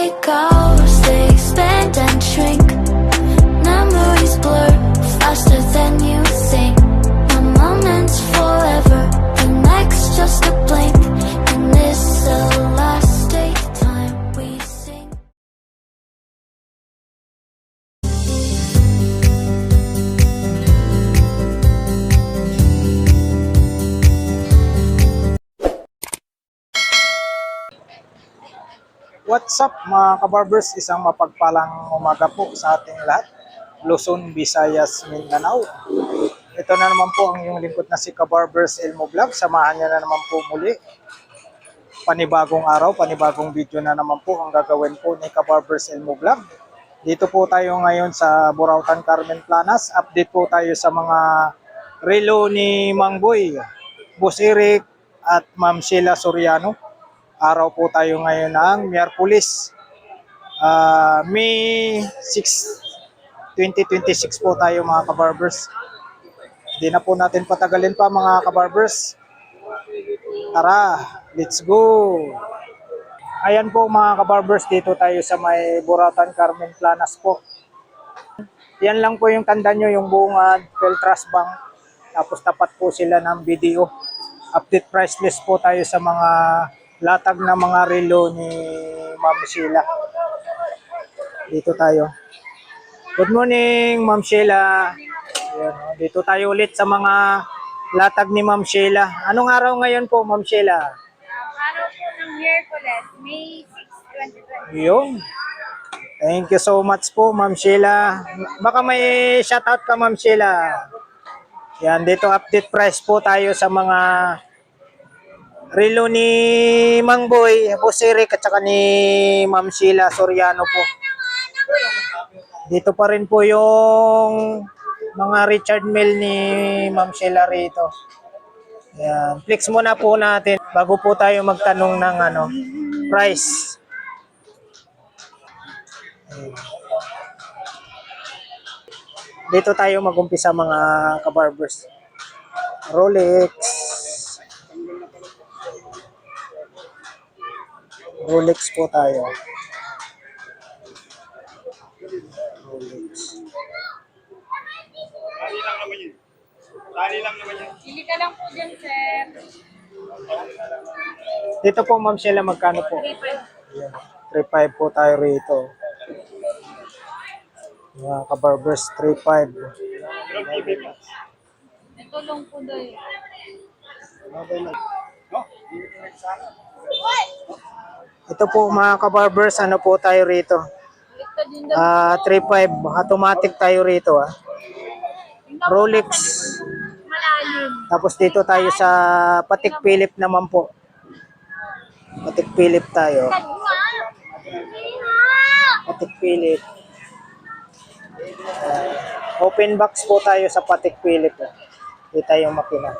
they goes, they expand and shrink. Memories blur faster than you think. One moment's forever, the next just a blink. And this the last time we sing. What's up mga kabarbers? Isang mapagpalang umaga po sa ating lahat. Luzon, Visayas, Mindanao. Ito na naman po ang iyong lingkod na si Kabarbers Elmo Vlog. Samahan niya na naman po muli. Panibagong araw, panibagong video na naman po ang gagawin po ni Kabarbers Elmo Vlog. Dito po tayo ngayon sa Burautan, Carmen Planas. Update po tayo sa mga relo ni Mang Boy, Boss Eric at Ma'am Sheila Soriano. Araw po tayo ngayon ng Miyerkules, May 6, 2026 po tayo mga kabarbers. Hindi na po natin patagalin pa mga kabarbers. Tara, let's go! Ayan po mga kabarbers, dito tayo sa may Burautan, Carmen Planas po. Yan lang po yung tanda nyo, yung bungad, Peltras Bank. Tapos tapat po sila ng BDO. Update price list po tayo sa mga latag na mga relo ni Ma'am Sheila. Dito tayo. Good morning, Ma'am Sheila. Ayan, dito tayo ulit sa mga latag ni Ma'am Sheila. Anong araw ngayon po, Ma'am Sheila? Araw po ng Miyerkules, May 6, 2020. Yun. Thank you so much po, Ma'am Sheila. Baka may shoutout ka, Ma'am Sheila. Yan, dito update price po tayo sa mga relo ni Mang Boy, Boss Eric at saka ni Ma'am Sheila Soriano po. Dito pa rin po yung mga Richard Mille ni Ma'am Sheila rito. Yan. Flex muna po natin bago po tayo magtanong ng price. Dito tayo mag-umpisa mga kabarbers. Rolex. Rolex po tayo. Rolex. Pili ka lang po dyan, sir. Dito po, Ma'am Sheila, magkano po? 3.5. 3.5 po tayo rito. Mga kabarbers, 3.5. Ito lang po dahil. Ito po mga kabarbers, ano po tayo rito? Ito din daw. 3.5, automatic tayo rito. Rolex. Malalim. Tapos dito tayo sa Patek Philippe naman po. Patek Philippe tayo. Patek Philippe. Open box po tayo sa Patek Philippe. Dito yung makina.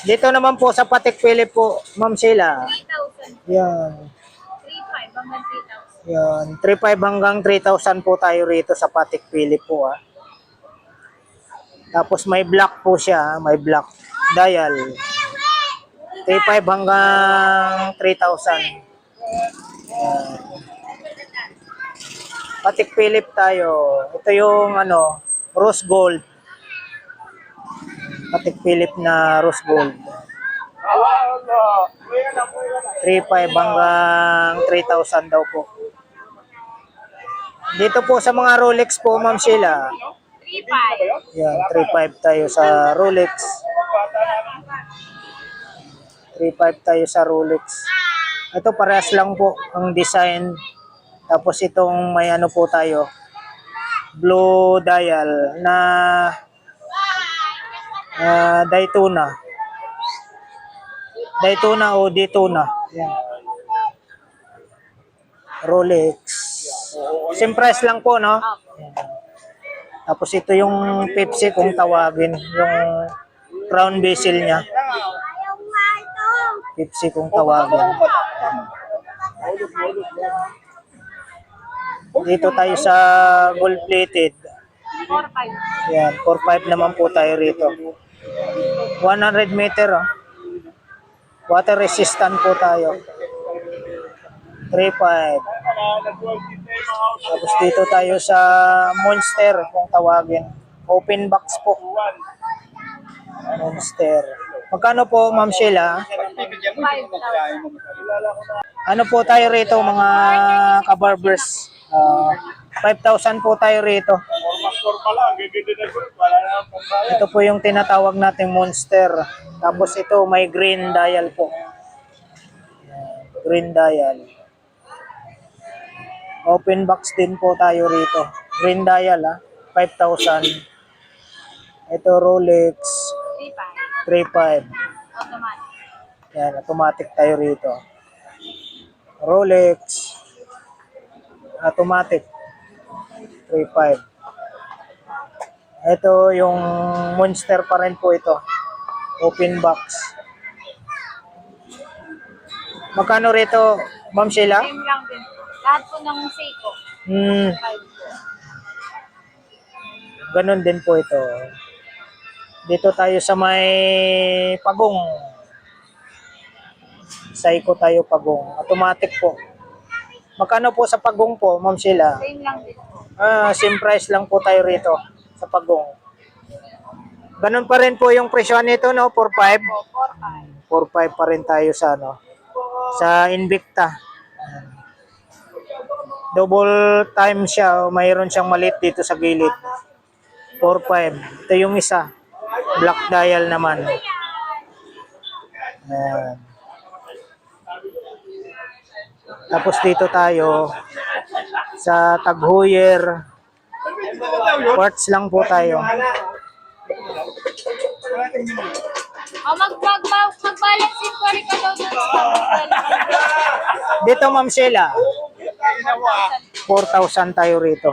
Dito naman po sa Patek Philippe po, Ma'am Sheila. 3,000. Yan. 3.5 hanggang 3,000. Yan. 3.5 hanggang 3,000 po tayo rito sa Patek Philippe po. Tapos may black po siya. May black dial. 3.5 hanggang 3,000. Yan. Patek Philippe tayo. Ito yung rose gold. Patek Philippe na rose gold. 3.5 hanggang 3,000 daw po. Dito po sa mga Rolex po, Ma'am Sheila. 3.5. Yan, 3.5 tayo sa Rolex. 3.5 tayo sa Rolex. Ito parehas lang po ang design. Tapos itong may po tayo. Blue dial na Daytona. Daytona o Daytona. Yan. Rolex. Same price lang po, no? Yan. Tapos ito yung Pepsi kung tawagin. Yung crown bezel niya. Pepsi kung tawagin. Dito tayo sa gold plated. 4.5. Yan, 4.5 naman po tayo rito. 100 meter. Water resistant po tayo. 3.5. Tapos dito tayo sa Monster kung tawagin. Open box po. Monster. Magkano po, Ma'am Sheila? 5,000. Ano po tayo rito mga kabarbers? 5,000 po tayo rito. Ito po yung tinatawag nating Monster. Tapos ito may green dial po. Green dial. Open box din po tayo rito. Green dial 5,000. Ito Rolex 3.5. 3,500. Automatic. Yan, automatic tayo rito. Rolex automatic 3.5. Ito yung Monster pa rin po ito. Open box. Magkano rito, Ma'am Sheila? Same lang din po. Lahat po ng Seiko. 5 po. Ganun din po ito. Dito tayo sa may Pagong. Seiko tayo Pagong. Automatic po. Magkano po sa Pagong po, Ma'am Sheila? Same lang din po. Same price lang po tayo rito sa Pagong. Ganun pa rin po yung presyo nito, no? 4.5. 4,500. 4.5 pa rin tayo sa ano, sa Invicta. Double time siya, mayroon siyang maliit dito sa gilid. 4.5. Ito yung isa. Black dial naman. Ayan. Tapos dito tayo sa Tag Heuer. Quartz lang po tayo. Mag-balance inquiry ka daw dun sa Dito, Ma'am Sheila, 4,000 tayo rito.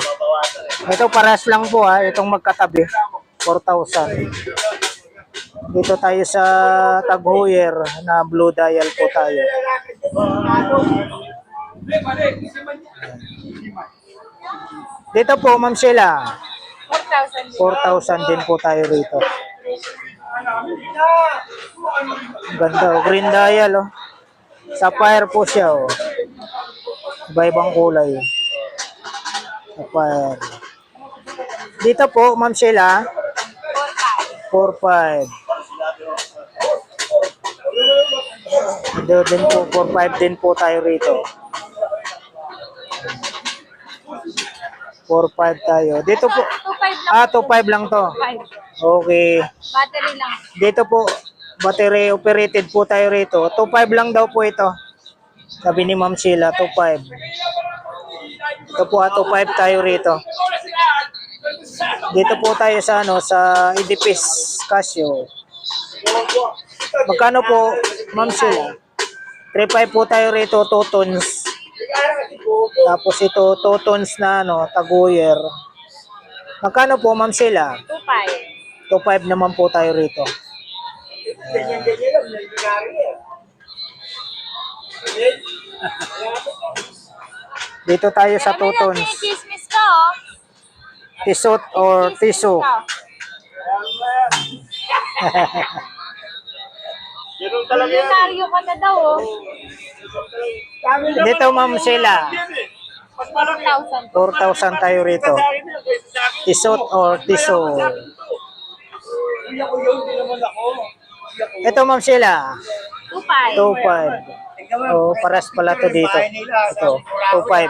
Ito paras lang po itong magkatabi. 4,000. Dito tayo sa Tag Heuer na blue dial po tayo. Dito po, Ma'am Sheila, 4,000. 4,000 din po tayo rito. Ganda, green dial Sapphire po siya Iba-ibang kulay. Sapphire. Dito po, Ma'am Sheila, 4.5. Dito din po, 4.5 din po tayo rito. 4.5 tayo. Dito po, 2,500 lang. 2.5 lang to. 5. Okay. Battery lang. Dito po, battery operated po tayo rito. 2.5 lang daw po ito. Sabi ni Ma'am Sheila, 2.5. Ito po, 2.5 tayo rito. Dito po tayo sa sa Edipis Casio. Magkano po, Ma'am Sheila? 3.5 po tayo rito, 2 tons. Tapos ito, 2 tons na Tag Heuer. Magkano po, Ma'am Sheila? 2,500. 2.5 naman po tayo rito. Dito tayo sa 2 tons. Chismis ka, Tisot or tiso. Milyonaryo ka na daw, Dito, Ma'am Sheila, 4,000. 4,000 tayo rito. Tisot or tiso. Ito, Ma'am Sheila, 2,500. 2.5. Paras pala to dito. Ito, 2.5.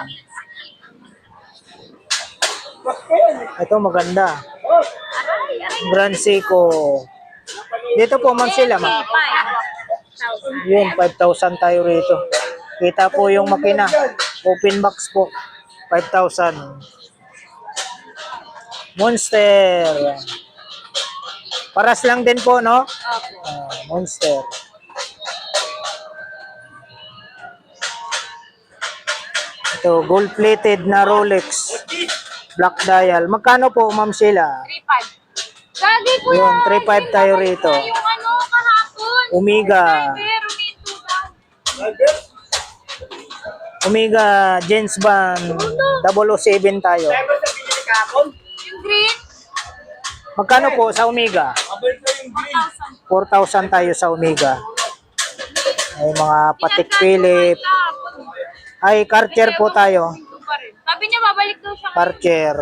Ito maganda. Grand Seiko. Dito po, Ma'am Sheila, 5,000. yun, 5,000 tayo rito. Kita po yung makina. Open box po. 5,000. Monster. Paras lang din po, no? Monster. Ito, gold-plated na Rolex. Black dial. Magkano po, Ma'am Sheila? 3,500. Gagi ko Yun, 3,500 tayo rito. Yung kahapon. Omega. Pero may 2,000. Omega Gens Band 007 tayo. Yung green, Magkano po sa Omega? 4,000. 4,000 tayo sa Omega. Ay mga Patek Philip. Ay, Karcher po tayo. Sabi niya, babalik daw siya. Karcher.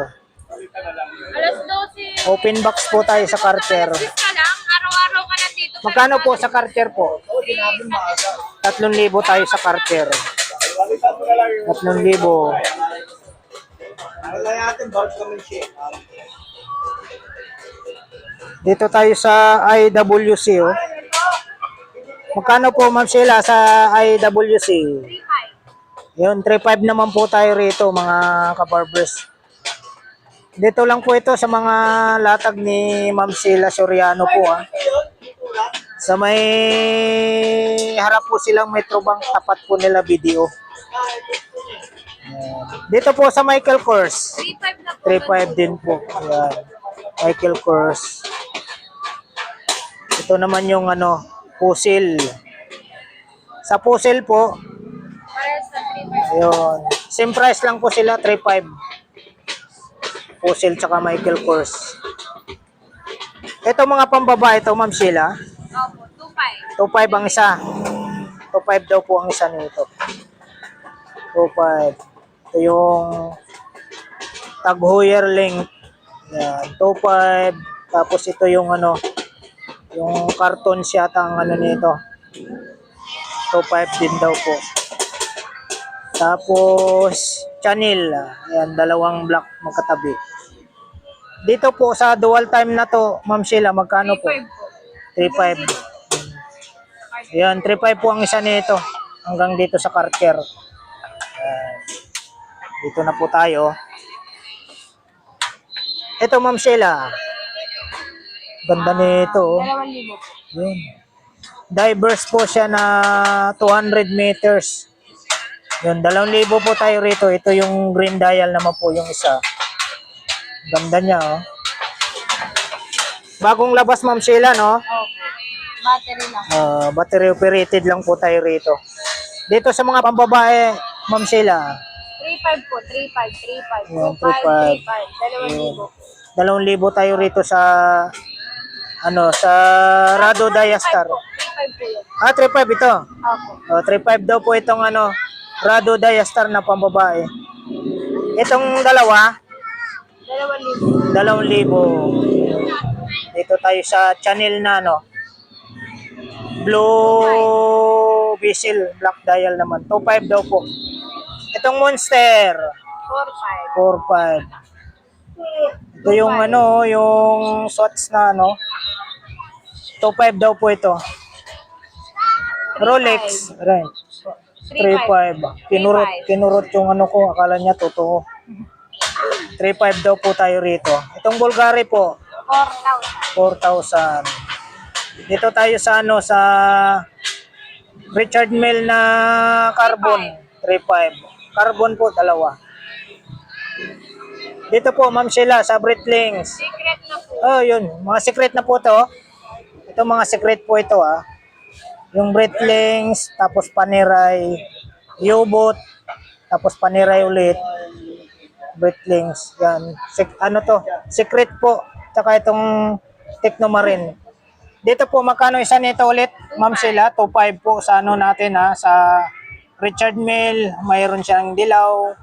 Alas 12. Open box po tayo sa Karcher. Alas 10 ka lang, araw-araw ka nandito. Magkano po sa Karcher po? 3,000 tayo sa Karcher. 3,000. Dito tayo sa IWC, oh. Magkano po, Ma'am Sheila, sa IWC? 3.5. Yun, 3,500 naman po tayo rito, mga kabarbers. Dito lang po ito sa mga latag ni Ma'am Sheila Soriano po, ah. Sa may harap po silang Metrobank, tapat po nila video. Dito po sa Michael Kors, 3.5 na po. 3,500 din po. Ayan. Michael Kors. Ito naman yung ano, puzzle. Sa puzzle po, Parehas na 3.5. ayun. Same price lang po sila, 3,500. Puzzle tsaka Michael Kors. Ito mga pambabae ito, Ma'am Sheila. Opo, 2.5. 2,500 ang isa. 2,500 daw po ang isa nito. 2,500. Ito yung tag Heuer length. Yan, 2,500. Tapos ito yung ano, yung carton siya ang ano nito. 2,500 din daw po. Tapos Chanel. Yan, dalawang black magkatabi. Dito po sa dual time na to, Ma'am Sheila, magkano po? 3.5 po. 3,500. Yan, 3,500 po ang isa nito. Hanggang dito sa Karcher. Dito na po tayo. Ito, Ma'am Sheila. Ganda nito. 2,000. Yun. Diverse po siya na 200 meters. Yun, 2,000 po tayo rito. Ito yung green dial naman po yung isa. Ganda niya, oh. Bagong labas, Ma'am Sheila, no? Opo. Battery lang. Battery operated lang po tayo rito. Dito sa mga pambabae, Ma'am Sheila. 3.5 po. 3.5. 3.5. Yung 3.5. 3.5. 2,000. 2,000 tayo rito sa ano, sa Rado Diastar. 3.5 po yun. 3,500 ito. Opo. 3,500 daw po itong ano, Rado Diastar na pambabae. Itong dalawa, 2,000. 2,000. Dito tayo sa Chanel na ano, Blue Bezel, black dial naman. 2,500 daw po. Itong Monster, 4.5. 4,500. Ito yung ano, yung Swatch na ano, 2,500 daw po ito. Rolex, right. 3,500. Kinurot yung ano ko, akala niya totoo. 3,500 daw po tayo rito. Itong Bulgari po, 4,000. 4,000. Dito tayo sa ano, sa Richard Mille na carbon, 3,500. Carbon po, dalawa. Dito po, Ma'am Sheila, sa Breitling. Secret na po. Oh, yun. Mga secret na po to. Ito mga secret po ito, ah. Yung Breitling, tapos Panerai, U-boat, tapos Panerai ulit. Breitling, yan. Ano to? Secret po. Tsaka itong Technomarine. Dito po, magkano isa nito ulit, Ma'am Sheila? 2,500 po sa ano natin, ha. Sa Richard Mille, mayroon siyang dilaw,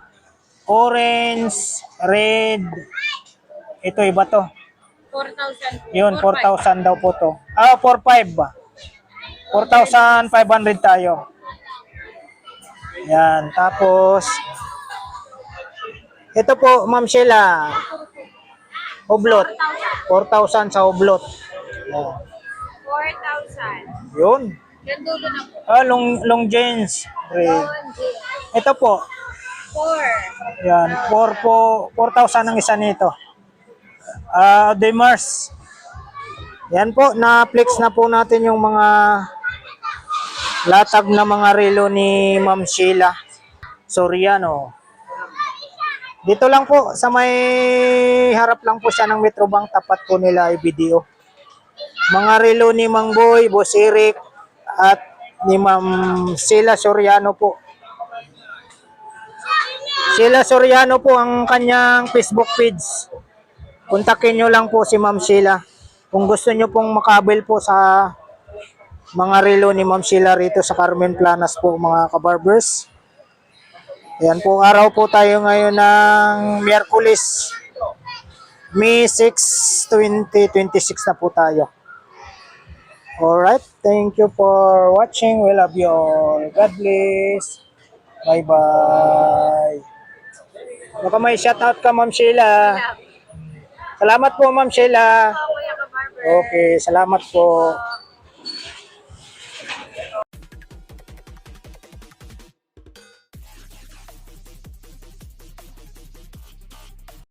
orange, red. Ito, iba to. 4,000. Yun, 4,000 daw po to. 4,500 ba? 4,500 tayo. Yan, tapos ito po, Ma'am Sheila. Oblot. 4,000 sa oblot. Yan. 4,000. Yun. Yan dulo na po. Long jeans. Red. Ito po. 4. Yan, 4,000 ang isa nito. Demars. Yan po, na-flex na po natin yung mga latag na mga relo ni Ma'am Sheila Soriano. Dito lang po, sa may harap lang po siya ng Metrobank, tapat po nila ay video. Mga relo ni Mang Boy, Boss Eric, at ni Ma'am Sheila Soriano po. Sheila Soriano po ang kanyang Facebook page. Kontakin nyo lang po si Ma'am Sheila. Kung gusto nyo pong makabil po sa mga relo ni Ma'am Sheila rito sa Carmen Planas po, mga kabarbers. Ayan po, araw po tayo ngayon ng Miyerkules, May 6, 2026 na po tayo. Alright, thank you for watching. We love you all. God bless. Bye-bye. Baka may shoutout ka, Ma'am Sheila. Salamat po, Ma'am Sheila. Okay, salamat po.